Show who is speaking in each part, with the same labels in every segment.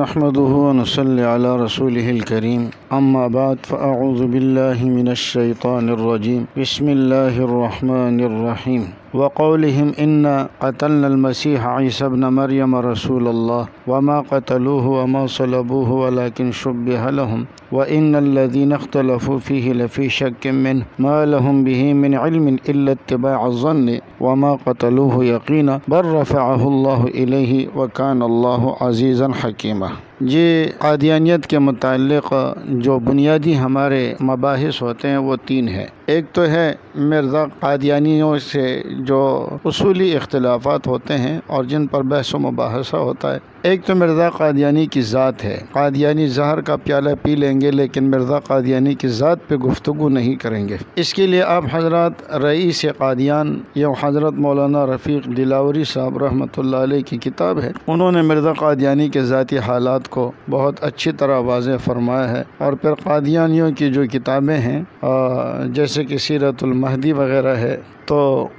Speaker 1: نحمده ونصلي على رسوله الكريم أما بعد فأعوذ بالله من الشيطان الرجيم بسم الله الرحمن الرحيم وقولهم إنا قتلنا المسيح عيسى ابن مريم رسول الله وما قتلوه وما صلبوه ولكن شبه لهم وإن الذين اختلفوا فيه لفي شك منه ما لهم به من علم إلا اتباع الظن وما قتلوه يقينا بل رفعه الله إليه وكان الله عزيزا حكيما۔ جی قادیانیت کے متعلق جو بنیادی ہمارے مباحث ہوتے ہیں وہ تین ہیں۔ ایک تو ہے مرزا قادیانیوں سے جو اصولی اختلافات ہوتے ہیں اور جن پر بحث و مباحثہ ہوتا ہے۔ ایک تو مرزا قادیانی کی ذات ہے، قادیانی زہر کا پیالہ پی لیں گے لیکن مرزا قادیانی کی ذات پہ گفتگو نہیں کریں گے۔ اس کے لیے آپ حضرات رئیس قادیان یا حضرت مولانا رفیق دلاوری صاحب رحمۃ اللہ علیہ کی کتاب ہے، انہوں نے مرزا قادیانی کے ذاتی حالات کو بہت اچھی طرح واضح فرمایا ہے۔ اور پھر قادیانیوں کی جو کتابیں ہیں جیسے کہ سیرت المہدی وغیرہ ہے تو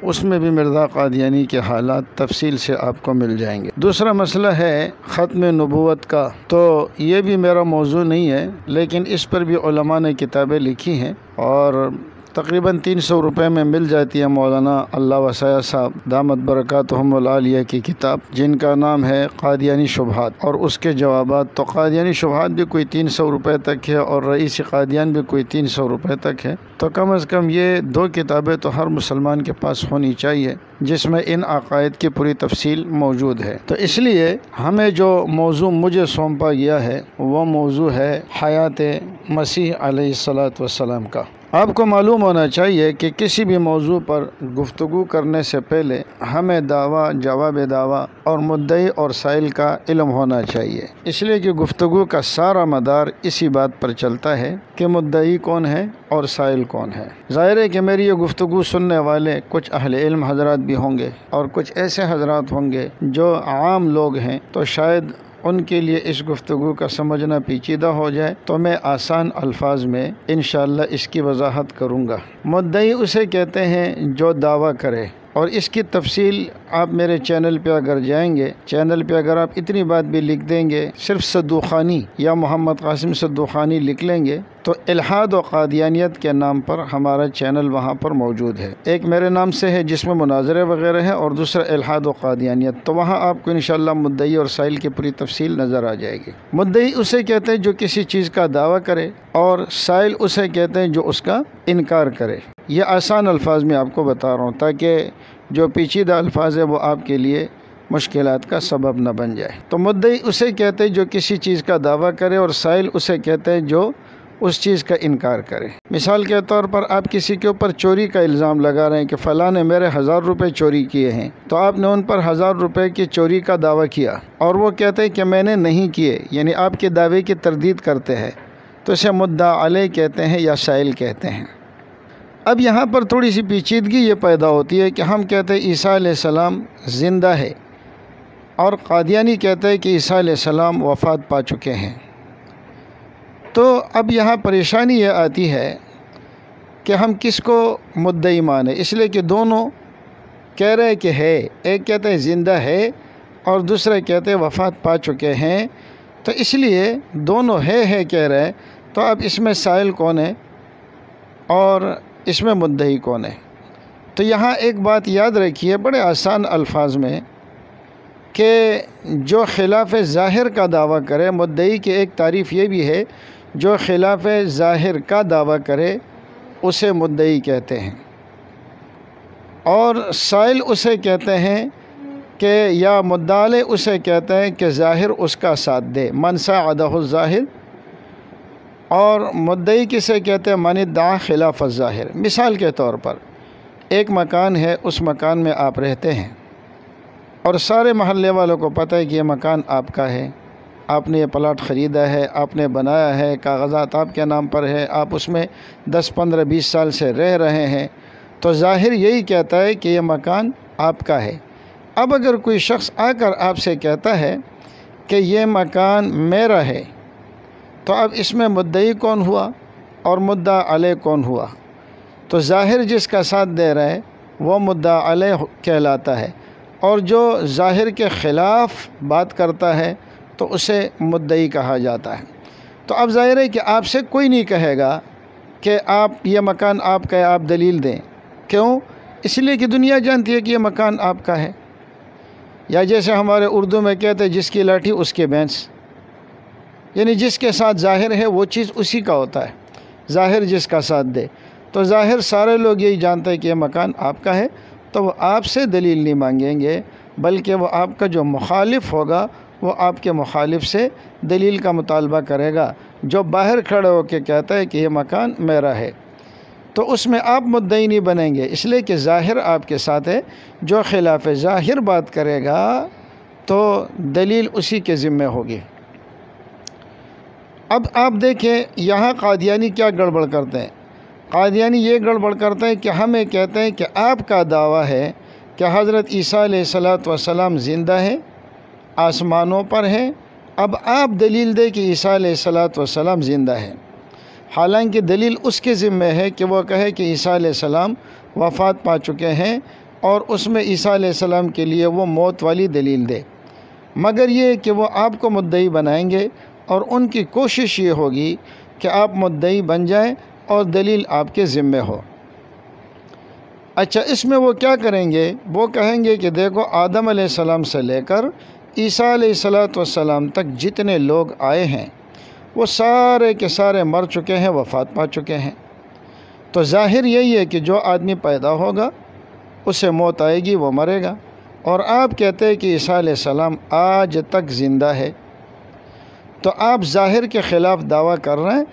Speaker 1: اس میں بھی مرزا قادیانی کے حالات تفصیل سے آپ کو مل جائیں گے۔ دوسرا مسئلہ ہے ختم نبوت کا، تو یہ بھی میرا موضوع نہیں ہے لیکن اس پر بھی علماء نے کتابیں لکھی ہیں اور تقریباً 300 روپے میں مل جاتی ہے۔ مولانا اللہ وسعہ صاحب دامت برکاتہم العالیہ کی کتاب جن کا نام ہے قادیانی شبہات اور اس کے جوابات۔ تو قادیانی شبہات بھی کوئی 300 روپے تک ہے اور رئیس قادیان بھی کوئی 300 روپے تک ہے۔ تو کم از کم یہ دو کتابیں تو ہر مسلمان کے پاس ہونی چاہیے جس میں ان عقائد کی پوری تفصیل موجود ہے۔ تو اس لیے ہمیں جو موضوع مجھے سونپا گیا ہے وہ موضوع ہے حیات مسیح علیہ السلام کا۔ آپ کو معلوم ہونا چاہیے کہ کسی بھی موضوع پر گفتگو کرنے سے پہلے ہمیں دعویٰ، جواب دعویٰ اور مدعی اور سائل کا علم ہونا چاہیے، اس لیے کہ گفتگو کا سارا مدار اسی بات پر چلتا ہے کہ مدعی کون ہے اور سائل کون ہے۔ ظاہر ہے کہ میری یہ گفتگو سننے والے کچھ اہل علم حضرات بھی ہوں گے اور کچھ ایسے حضرات ہوں گے جو عام لوگ ہیں، تو شاید ان کے لیے اس گفتگو کا سمجھنا پیچیدہ ہو جائے، تو میں آسان الفاظ میں انشاءاللہ اس کی وضاحت کروں گا۔ مدعی اسے کہتے ہیں جو دعویٰ کرے، اور اس کی تفصیل آپ میرے چینل پہ اگر جائیں گے، چینل پہ اگر آپ اتنی بات بھی لکھ دیں گے، صرف صدوخانی یا محمد قاسم صدوخانی لکھ لیں گے تو الحاد و قادیانیت کے نام پر ہمارا چینل وہاں پر موجود ہے۔ ایک میرے نام سے ہے جس میں مناظرے وغیرہ ہیں اور دوسرا الحاد و قادیانیت، تو وہاں آپ کو انشاءاللہ مدعی اور سائل کی پوری تفصیل نظر آ جائے گی۔ مدعی اسے کہتے ہیں جو کسی چیز کا دعویٰ کرے اور سائل اسے کہتے ہیں جو اس کا انکار کرے۔ یہ آسان الفاظ میں آپ کو بتا رہا ہوں تاکہ جو پیچیدہ الفاظ ہے وہ آپ کے لیے مشکلات کا سبب نہ بن جائے۔ تو مدعی اسے کہتے ہیں جو کسی چیز کا دعویٰ کرے اور سائل اسے کہتے ہیں جو اس چیز کا انکار کرے۔ مثال کے طور پر آپ کسی کے اوپر چوری کا الزام لگا رہے ہیں کہ فلاں نے میرے 1000 روپے چوری کیے ہیں، تو آپ نے ان پر 1000 روپے کی چوری کا دعویٰ کیا اور وہ کہتے ہیں کہ میں نے نہیں کیے، یعنی آپ کے دعوے کی تردید کرتے ہیں، تو اسے مدعا علیہ کہتے ہیں یا سائل کہتے ہیں۔ اب یہاں پر تھوڑی سی پیچیدگی یہ پیدا ہوتی ہے کہ ہم کہتے ہیں عیسیٰ علیہ السلام زندہ ہے اور قادیانی کہتے ہیں کہ عیسیٰ علیہ السلام وفات پا چکے ہیں۔ تو اب یہاں پریشانی یہ آتی ہے کہ ہم کس کو مدعی مانیں، اس لیے کہ دونوں کہہ رہے کہ ہے، ایک کہتے ہیں زندہ ہے اور دوسرے کہتے ہیں وفات پا چکے ہیں، تو اس لیے دونوں ہے کہہ رہے ہیں، تو اب اس میں سائل کون ہے اور اس میں مدعی کون ہے؟ تو یہاں ایک بات یاد رکھیے بڑے آسان الفاظ میں کہ جو خلاف ظاہر کا دعویٰ کرے، مدعی کی ایک تعریف یہ بھی ہے جو خلاف ظاہر کا دعویٰ کرے اسے مدعی کہتے ہیں، اور سائل اسے کہتے ہیں کہ یا مدعا علیہ اسے کہتے ہیں کہ ظاہر اس کا ساتھ دے، من ساعدہ الظاہر، اور مدعی کسے کہتے ہیں من ادعا خلاف الظاہر۔ مثال کے طور پر ایک مکان ہے، اس مکان میں آپ رہتے ہیں اور سارے محلے والوں کو پتہ ہے کہ یہ مکان آپ کا ہے، آپ نے یہ پلاٹ خریدا ہے، آپ نے بنایا ہے، کاغذات آپ کے نام پر ہے، آپ اس میں 10 15 20 سال سے رہ رہے ہیں، تو ظاہر یہی کہتا ہے کہ یہ مکان آپ کا ہے۔ اب اگر کوئی شخص آ کر آپ سے کہتا ہے کہ یہ مکان میرا ہے، تو اب اس میں مدعی کون ہوا اور مدعا علیہ کون ہوا؟ تو ظاہر جس کا ساتھ دے رہا ہے وہ مدعا علیہ کہلاتا ہے، اور جو ظاہر کے خلاف بات کرتا ہے تو اسے مدعی کہا جاتا ہے۔ تو اب ظاہر ہے کہ آپ سے کوئی نہیں کہے گا کہ آپ یہ مکان آپ کا ہے، آپ دلیل دیں۔ کیوں؟ اس لیے کہ دنیا جانتی ہے کہ یہ مکان آپ کا ہے۔ یا جیسے ہمارے اردو میں کہتے ہیں جس کی لاٹھی اس کے بینس، یعنی جس کے ساتھ ظاہر ہے وہ چیز اسی کا ہوتا ہے، ظاہر جس کا ساتھ دے۔ تو ظاہر سارے لوگ یہی جانتے ہیں کہ یہ مکان آپ کا ہے، تو وہ آپ سے دلیل نہیں مانگیں گے، بلکہ وہ آپ کا جو مخالف ہوگا وہ آپ کے مخالف سے دلیل کا مطالبہ کرے گا، جو باہر کھڑے ہو کے کہتا ہے کہ یہ مکان میرا ہے۔ تو اس میں آپ مدعی نہیں بنیں گے، اس لیے کہ ظاہر آپ کے ساتھ ہے۔ جو خلاف ظاہر بات کرے گا تو دلیل اسی کے ذمہ ہوگی۔ اب آپ دیکھیں یہاں قادیانی کیا گڑبڑ کرتے ہیں۔ قادیانی یہ گڑبڑ کرتے ہیں کہ ہمیں کہتے ہیں کہ آپ کا دعویٰ ہے کہ حضرت عیسیٰ علیہ السلام زندہ ہے، آسمانوں پر ہیں، اب آپ دلیل دیں کہ عیسیٰ علیہ السلام زندہ ہے۔ حالانکہ دلیل اس کے ذمہ ہے کہ وہ کہے کہ عیسیٰ علیہ السلام وفات پا چکے ہیں، اور اس میں عیسیٰ علیہ السلام کے لیے وہ موت والی دلیل دے۔ مگر یہ کہ وہ آپ کو مدعی بنائیں گے، اور ان کی کوشش یہ ہوگی کہ آپ مدعی بن جائیں اور دلیل آپ کے ذمہ ہو۔ اچھا، اس میں وہ کیا کریں گے؟ وہ کہیں گے کہ دیکھو آدم علیہ السلام سے لے کر عیسیٰ علیہ السلام تک جتنے لوگ آئے ہیں وہ سارے کے سارے مر چکے ہیں، وفات پا چکے ہیں۔ تو ظاہر یہی ہے کہ جو آدمی پیدا ہوگا اسے موت آئے گی، وہ مرے گا۔ اور آپ کہتے ہیں کہ عیسیٰ علیہ السلام آج تک زندہ ہے، تو آپ ظاہر کے خلاف دعویٰ کر رہے ہیں،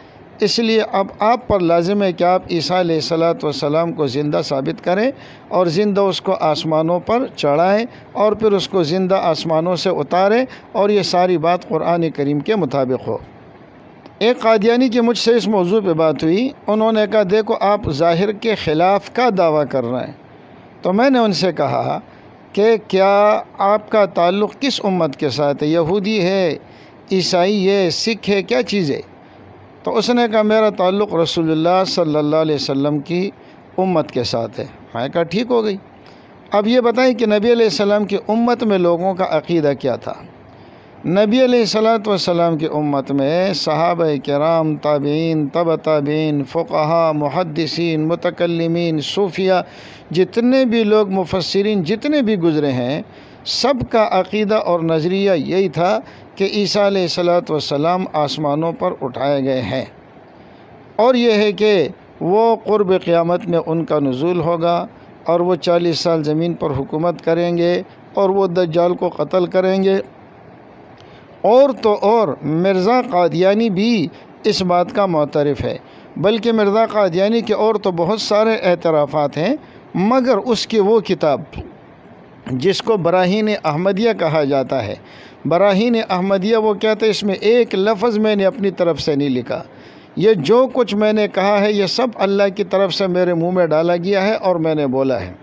Speaker 1: اس لیے اب آپ پر لازم ہے کہ آپ عیسیٰ علیہ السلام کو زندہ ثابت کریں، اور زندہ اس کو آسمانوں پر چڑھائیں، اور پھر اس کو زندہ آسمانوں سے اتاریں، اور یہ ساری بات قرآن کریم کے مطابق ہو۔ ایک قادیانی کی مجھ سے اس موضوع پہ بات ہوئی، انہوں نے کہا دیکھو آپ ظاہر کے خلاف کا دعویٰ کر رہے ہیں۔ تو میں نے ان سے کہا کہ کیا آپ کا تعلق کس امت کے ساتھ ہے؟ یہودی ہے، عیسائی ہے، سکھ ہے، کیا چیز ہے؟ تو اس نے کہا میرا تعلق رسول اللہ صلی اللہ علیہ وسلم کی امت کے ساتھ ہے۔ میں کہا ٹھیک ہو گئی۔ اب یہ بتائیں کہ نبی علیہ السلام کی امت میں لوگوں کا عقیدہ کیا تھا؟ نبی علیہ السلام کی امت میں صحابہ کرام، تابعین، تبع تابعین، فقہاء، محدثین، متکلمین، صوفیہ، جتنے بھی لوگ مفسرین جتنے بھی گزرے ہیں، سب کا عقیدہ اور نظریہ یہی تھا کہ عیسیٰ علیہ السلام آسمانوں پر اٹھائے گئے ہیں، اور یہ ہے کہ وہ قرب قیامت میں ان کا نزول ہوگا، اور وہ 40 سال زمین پر حکومت کریں گے، اور وہ دجال کو قتل کریں گے۔ اور تو اور مرزا قادیانی بھی اس بات کا معترف ہے، بلکہ مرزا قادیانی کے اور تو بہت سارے اعترافات ہیں، مگر اس کی وہ کتاب جس کو براہین احمدیہ کہا جاتا ہے، براہین احمدیہ، وہ کہتے ہیں اس میں ایک لفظ میں نے اپنی طرف سے نہیں لکھا، یہ جو کچھ میں نے کہا ہے یہ سب اللہ کی طرف سے میرے منہ میں ڈالا گیا ہے اور میں نے بولا ہے۔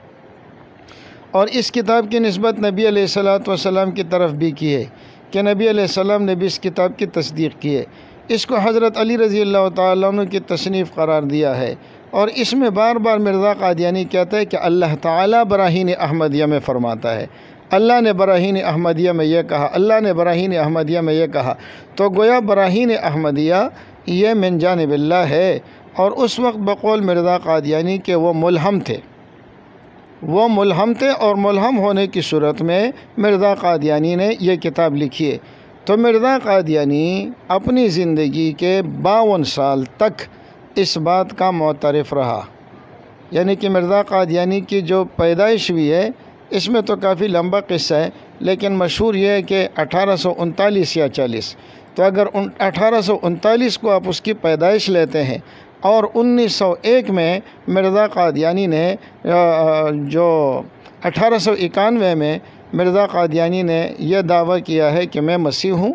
Speaker 1: اور اس کتاب کی نسبت نبی علیہ السلام کی طرف بھی کی ہے کہ نبی علیہ السلام نے بھی اس کتاب کی تصدیق کی ہے۔ اس کو حضرت علی رضی اللہ تعالیٰ عنہ کی تصنیف قرار دیا ہے، اور اس میں بار بار مرزا قادیانی کہتا ہے کہ اللہ تعالیٰ براہین احمدیہ میں فرماتا ہے، اللہ نے براہین احمدیہ میں یہ کہا، اللہ نے براہین احمدیہ میں یہ کہا۔ تو گویا براہین احمدیہ یہ من جانب اللہ ہے، اور اس وقت بقول مرزا قادیانی کہ وہ ملہم تھے، وہ ملہم تھے، اور ملہم ہونے کی صورت میں مرزا قادیانی نے یہ کتاب لکھی ہے۔ تو مرزا قادیانی اپنی زندگی کے 52 سال تک اس بات کا معترف رہا، یعنی کہ مرزا قادیانی کی جو پیدائش ہوئی ہے اس میں تو کافی لمبا قصہ ہے، لیکن مشہور یہ ہے کہ 1839 یا 40، تو اگر 1839 کو آپ اس کی پیدائش لیتے ہیں، اور 1901 میں مرزا قادیانی نے جو 1891 میں مرزا قادیانی نے یہ دعویٰ کیا ہے کہ میں مسیح ہوں،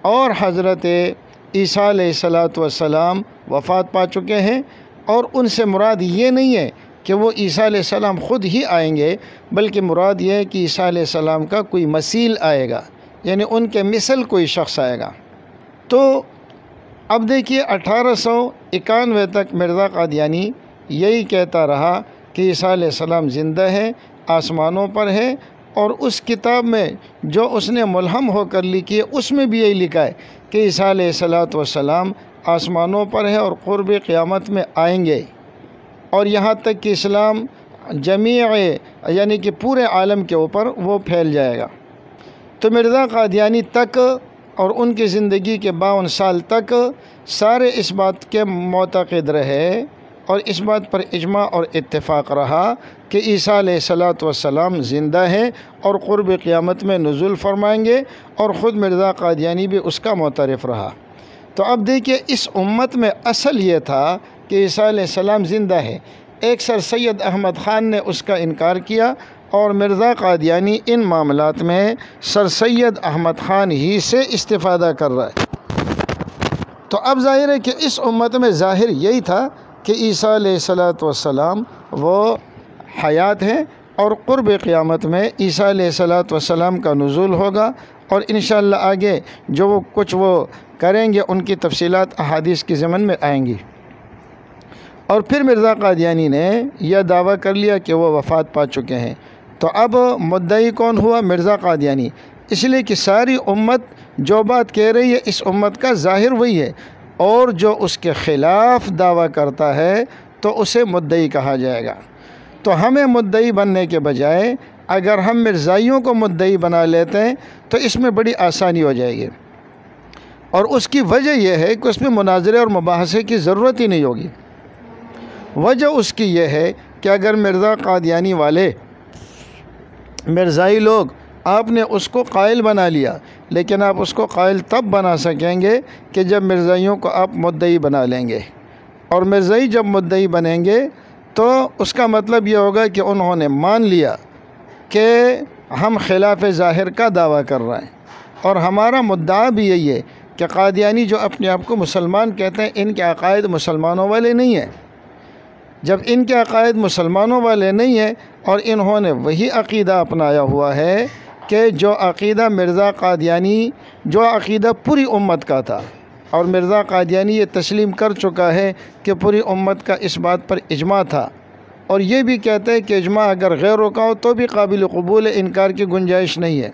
Speaker 1: اور حضرت عیسیٰ علیہ السلام وفات پا چکے ہیں، اور ان سے مراد یہ نہیں ہے کہ وہ عیسیٰ علیہ السلام خود ہی آئیں گے، بلکہ مراد یہ ہے کہ عیسیٰ علیہ السلام کا کوئی مثیل آئے گا، یعنی ان کے مثل کوئی شخص آئے گا۔ تو اب دیکھیے 1891 تک مرزا قادیانی یہی کہتا رہا کہ عیسیٰ علیہ السلام زندہ ہے، آسمانوں پر ہے، اور اس کتاب میں جو اس نے ملہم ہو کر لکھی ہے اس میں بھی یہی لکھا ہے کہ عیسیٰ علیہ الصلوۃ والسلام آسمانوں پر ہے اور قرب قیامت میں آئیں گے، اور یہاں تک کہ اسلام جمیع یعنی کہ پورے عالم کے اوپر وہ پھیل جائے گا۔ تو مرزا قادیانی تک اور ان کی زندگی کے 52 سال تک سارے اس بات کے معتقد رہے اور اس بات پر اجماع اور اتفاق رہا کہ عیسیٰ علیہ الصلوۃ والسلام زندہ ہیں اور قرب قیامت میں نزول فرمائیں گے، اور خود مرزا قادیانی بھی اس کا معترف رہا۔ تو اب دیکھیے اس امت میں اصل یہ تھا کہ عیسیٰ علیہ السلام زندہ ہے۔ ایک سر سید احمد خان نے اس کا انکار کیا، اور مرزا قادیانی ان معاملات میں سر سید احمد خان ہی سے استفادہ کر رہا ہے۔ تو اب ظاہر ہے کہ اس امت میں ظاہر یہی تھا کہ عیسیٰ علیہ الصلوۃ والسلام وہ حیات ہیں، اور قرب قیامت میں عیسیٰ علیہ الصلوۃ والسلام کا نزول ہوگا، اور انشاءاللہ آگے جو وہ کچھ وہ کریں گے ان کی تفصیلات احادیث کی ضمن میں آئیں گی۔ اور پھر مرزا قادیانی نے یہ دعویٰ کر لیا کہ وہ وفات پا چکے ہیں۔ تو اب مدعی کون ہوا؟ مرزا قادیانی، اس لیے کہ ساری امت جو بات کہہ رہی ہے اس امت کا ظاہر وہی ہے، اور جو اس کے خلاف دعویٰ کرتا ہے تو اسے مدعی کہا جائے گا۔ تو ہمیں مدعی بننے کے بجائے اگر ہم مرزائیوں کو مدعی بنا لیتے ہیں تو اس میں بڑی آسانی ہو جائے گی، اور اس کی وجہ یہ ہے کہ اس میں مناظرے اور مباحثے کی ضرورت ہی نہیں ہوگی۔ وجہ اس کی یہ ہے کہ اگر مرزا قادیانی والے مرزائی لوگ آپ نے اس کو قائل بنا لیا، لیکن آپ اس کو قائل تب بنا سکیں گے کہ جب مرزائیوں کو آپ مدعی بنا لیں گے، اور مرزائی جب مدعی بنیں گے تو اس کا مطلب یہ ہوگا کہ انہوں نے مان لیا کہ ہم خلاف ظاہر کا دعویٰ کر رہے ہیں، اور ہمارا مدعا بھی یہی ہے کہ قادیانی جو اپنے آپ کو مسلمان کہتے ہیں ان کے عقائد مسلمانوں والے نہیں ہیں۔ جب ان کے عقائد مسلمانوں والے نہیں ہیں اور انہوں نے وہی عقیدہ اپنایا ہوا ہے کہ جو عقیدہ مرزا قادیانی، جو عقیدہ پوری امت کا تھا، اور مرزا قادیانی یہ تسلیم کر چکا ہے کہ پوری امت کا اس بات پر اجماع تھا، اور یہ بھی کہتے ہیں کہ اجماع اگر غیروں کا ہو تو بھی قابل قبول ہے، انکار کی گنجائش نہیں ہے۔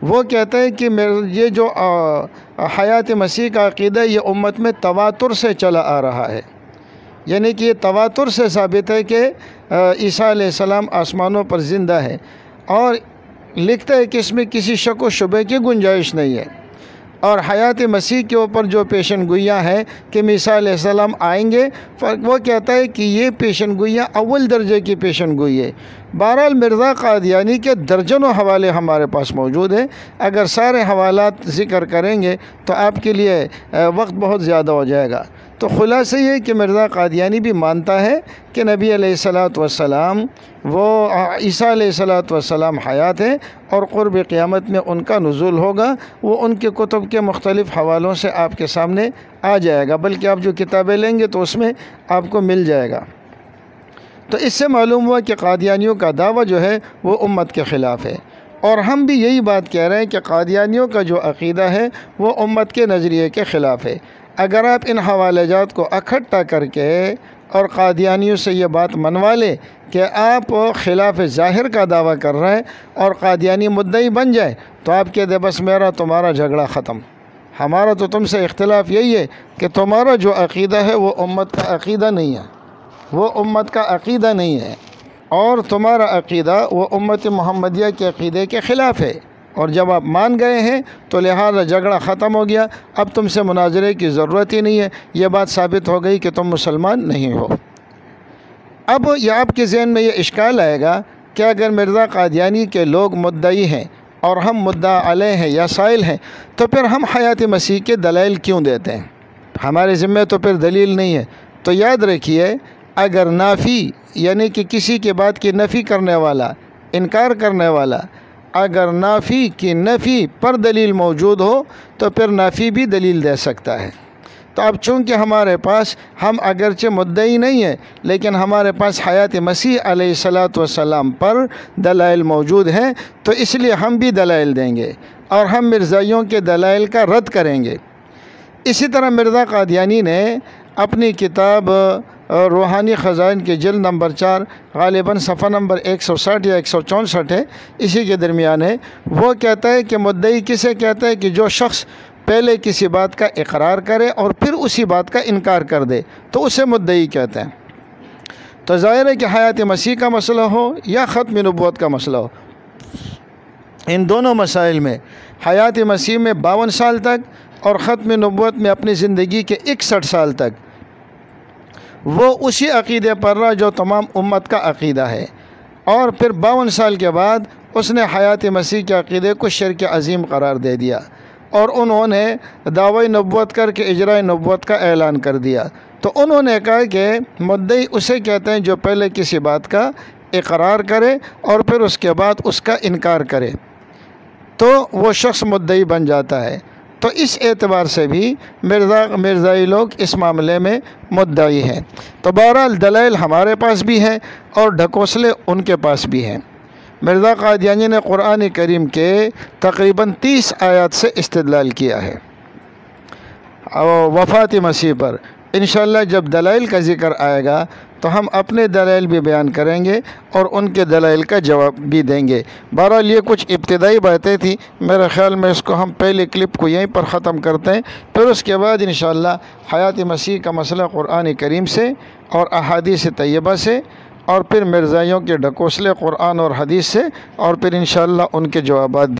Speaker 1: وہ کہتے ہیں کہ یہ جو حیات مسیح کا عقیدہ یہ امت میں تواتر سے چلا آ رہا ہے، یعنی کہ یہ تواتر سے ثابت ہے کہ عیسیٰ علیہ السلام آسمانوں پر زندہ ہے، اور لکھتا ہے کہ اس میں کسی شک و شبہ کی گنجائش نہیں ہے۔ اور حیات مسیح کے اوپر جو پیشن گوئیاں ہیں کہ عیسیٰ علیہ السلام آئیں گے، وہ کہتا ہے کہ یہ پیشن گوئیاں اول درجے کی پیشن گوئی ہے۔ بہرحال مرزا قادیانی کے درجنوں حوالے ہمارے پاس موجود ہیں، اگر سارے حوالات ذکر کریں گے تو آپ کے لیے وقت بہت زیادہ ہو جائے گا۔ تو خلاصہ یہ کہ مرزا قادیانی بھی مانتا ہے کہ نبی علیہ الصلوۃ والسلام وہ عیسیٰ علیہ الصلوۃ والسلام حیات ہیں، اور قرب قیامت میں ان کا نزول ہوگا۔ وہ ان کے کتب کے مختلف حوالوں سے آپ کے سامنے آ جائے گا، بلکہ آپ جو کتابیں لیں گے تو اس میں آپ کو مل جائے گا۔ تو اس سے معلوم ہوا کہ قادیانیوں کا دعویٰ جو ہے وہ امت کے خلاف ہے، اور ہم بھی یہی بات کہہ رہے ہیں کہ قادیانیوں کا جو عقیدہ ہے وہ امت کے نظریے کے خلاف ہے۔ اگر آپ ان حوالے جات کو اکٹھا کر کے اور قادیانیوں سے یہ بات منوا لیں کہ آپ خلاف ظاہر کا دعویٰ کر رہے ہیں اور قادیانی مدعی بن جائے، تو آپ کہہ دیں بس میرا تمہارا جھگڑا ختم، ہمارا تو تم سے اختلاف یہی ہے کہ تمہارا جو عقیدہ ہے وہ امت کا عقیدہ نہیں ہے، وہ امت کا عقیدہ نہیں ہے، اور تمہارا عقیدہ وہ امت محمدیہ کے عقیدے کے خلاف ہے، اور جب آپ مان گئے ہیں تو لہذا جھگڑا ختم ہو گیا، اب تم سے مناظرے کی ضرورت ہی نہیں ہے، یہ بات ثابت ہو گئی کہ تم مسلمان نہیں ہو۔ اب یہ آپ کے ذہن میں یہ اشکال آئے گا کہ اگر مرزا قادیانی کے لوگ مدعی ہیں اور ہم مدعا علیہ ہیں یا سائل ہیں، تو پھر ہم حیات مسیح کے دلائل کیوں دیتے ہیں؟ ہمارے ذمہ تو پھر دلیل نہیں ہے۔ تو یاد رکھیے، اگر نافی یعنی کہ کسی کے بات کی نفی کرنے والا، انکار کرنے والا، اگر نافی کی نفی پر دلیل موجود ہو تو پھر نافی بھی دلیل دے سکتا ہے۔ تو اب چونکہ ہمارے پاس، ہم اگرچہ مدعی نہیں ہیں لیکن ہمارے پاس حیات مسیح علیہ الصلوۃ والسلام پر دلائل موجود ہیں، تو اس لیے ہم بھی دلائل دیں گے اور ہم مرزائیوں کے دلائل کا رد کریں گے۔ اسی طرح مرزا قادیانی نے اپنی کتاب روحانی خزائن کی جلد نمبر 4 غالباً صفحہ نمبر 160 یا 164 ہے، اسی کے درمیان ہے۔ وہ کہتا ہے کہ مدعی کسے کہتا ہے کہ جو شخص پہلے کسی بات کا اقرار کرے اور پھر اسی بات کا انکار کر دے تو اسے مدعی کہتے ہیں۔ تو ظاہر ہے کہ حیات مسیح کا مسئلہ ہو یا ختم نبوت کا مسئلہ ہو، ان دونوں مسائل میں حیات مسیح میں 52 سال تک اور ختم نبوت میں اپنی زندگی کے 61 سال تک وہ اسی عقیدے پر رہا جو تمام امت کا عقیدہ ہے، اور پھر 52 سال کے بعد اس نے حیات مسیح کے عقیدے کو شرک عظیم قرار دے دیا، اور انہوں نے دعوی نبوت کر کے اجراء نبوت کا اعلان کر دیا۔ تو انہوں نے کہا کہ مدعی اسے کہتے ہیں جو پہلے کسی بات کا اقرار کرے اور پھر اس کے بعد اس کا انکار کرے، تو وہ شخص مدعی بن جاتا ہے۔ تو اس اعتبار سے بھی مرزائی لوگ اس معاملے میں مدعی ہیں۔ تو بہرحال دلائل ہمارے پاس بھی ہیں اور ڈھکوسلے ان کے پاس بھی ہیں۔ مرزا قادیانی نے قرآن کریم کے تقریباً 30 آیات سے استدلال کیا ہے وفات مسیح پر۔ انشاءاللہ جب دلائل کا ذکر آئے گا تو ہم اپنے دلائل بھی بیان کریں گے اور ان کے دلائل کا جواب بھی دیں گے۔ بہرحال یہ کچھ ابتدائی باتیں تھیں، میرے خیال میں اس کو ہم پہلے کلپ کو یہیں پر ختم کرتے ہیں، پھر اس کے بعد انشاءاللہ حیات مسیح کا مسئلہ قرآن کریم سے اور احادیث طیبہ سے، اور پھر مرزائیوں کے ڈھکوسلے قرآن اور حدیث سے، اور پھر انشاءاللہ ان کے جوابات